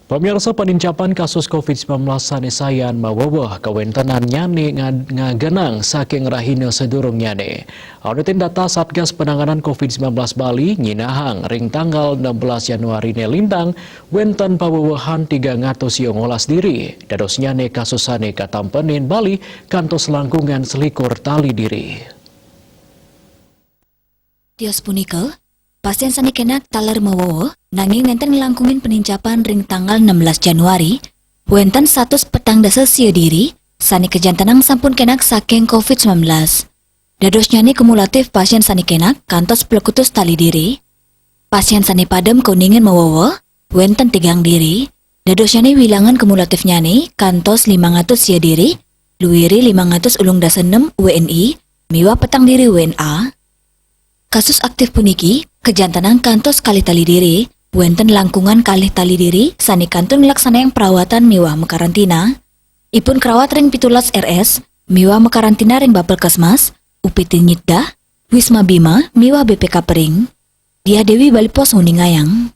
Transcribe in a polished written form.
Pemirsa, penincapan kasus COVID-19 sanisayan mawawah kawentenan nyane ngagenang saking rahina sedurung nyane. Auditin data Satgas Penanganan COVID-19 Bali nyinahang ring tanggal 16 Januari nelintang wenten pawawahan 319 diri. Dados nyane kasusane katampenin Bali kantos langkungan selikur tali diri. Tios punika, pasien sanikenak taler mawowo, nanging nenten ngelangkungin penincapan ring tanggal 16 Januari, wenten 100 petang dasa sio diri, sani kejantanang sampun kenak saking COVID-19. Dados nyani kumulatif pasien sanikenak kantos pelekutus tali diri. Pasien sani padem kuningin mawowo, wenten 3 diri, dados nyani wilangan kumulatif nyani kantos 500 sio diri, luwiri 500 ulung dasa 6 WNI, miwa petang diri WNA. Kasus aktif puniki, kejantanang kantos kali tali diri, wenten langkungan kali tali diri, sani kantun ngelaksanayang perawatan miwah mekarantina. Ipun kerawat ring 17 RS, miwah mekarantina ring Bapelkesmas, UPT Nyitdah, Wisma Bima, miwah BPK Pering. Dia Dewi Balipos Nguningayang.